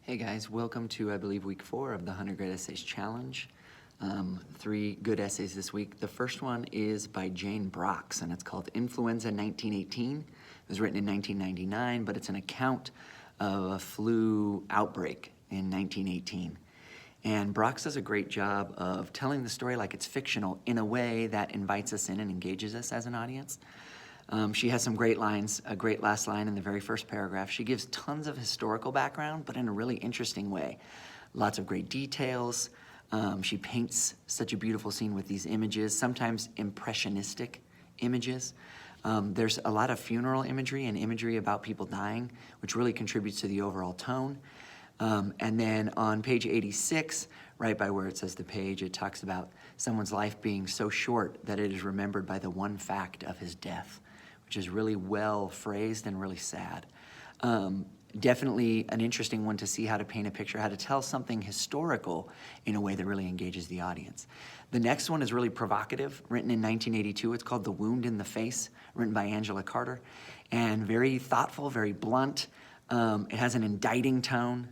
Hey guys, welcome to, I believe, week 4 of the 100 Great Essays Challenge. 3 good essays this week. The first one is by Jane Brox, and it's called Influenza 1918. It was written in 1999, but it's an account of a flu outbreak in 1918. And Brox does a great job of telling the story like it's fictional in a way that invites us in and engages us as an audience. She has some great lines, a great last line in the very first paragraph. She gives tons of historical background, but in a really interesting way. Lots of great details. She paints such a beautiful scene with these images, sometimes impressionistic images. There's a lot of funeral imagery and imagery about people dying, which really contributes to the overall tone. And then on page 86, right by where it says the page, it talks about someone's life being so short that it is remembered by the one fact of his death, which is really well phrased and really sad. Definitely an interesting one to see how to paint a picture, how to tell something historical in a way that really engages the audience. The next one is really provocative, written in 1982. It's called The Wound in the Face, written by Angela Carter, and very thoughtful, very blunt. It has an indicting tone.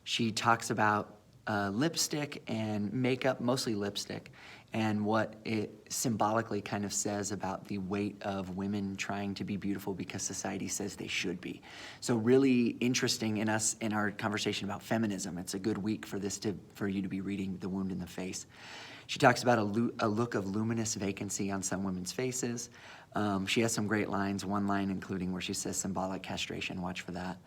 She talks about lipstick and makeup, mostly lipstick, and what it symbolically kind of says about the weight of women trying to be beautiful because society says they should be. So really interesting in our conversation about feminism. It's a good week for you to be reading The Wound in the Face. She talks about a look of luminous vacancy on some women's faces. She has some great lines, one line including where she says symbolic castration, watch for that.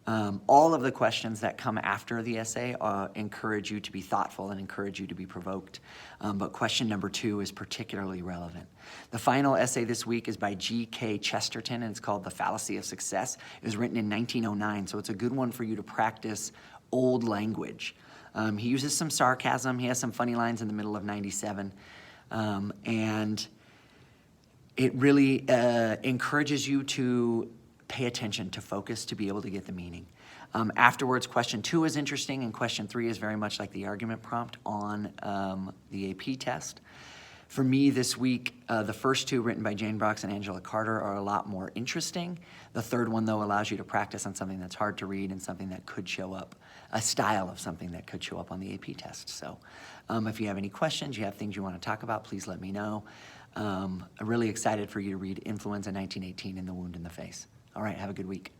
All of the questions that come after the essay encourage you to be thoughtful and encourage you to be provoked. But question number 2 is particularly relevant. The final essay this week is by G.K. Chesterton, and it's called The Fallacy of Success. It was written in 1909, so it's a good one for you to practice old language. He uses some sarcasm. He has some funny lines in the middle of 97. And it really encourages you to pay attention, to focus, to be able to get the meaning. Afterwards, question 2 is interesting, and question 3 is very much like the argument prompt on the AP test. For me this week, the first 2 written by Jane Brox and Angela Carter are a lot more interesting. The third one, though, allows you to practice on something that's hard to read and something that could show up, a style of something that could show up on the AP test. So if you have any questions, you have things you want to talk about, please let me know. I'm really excited for you to read Influenza 1918 and The Wound in the Face. All right, have a good week.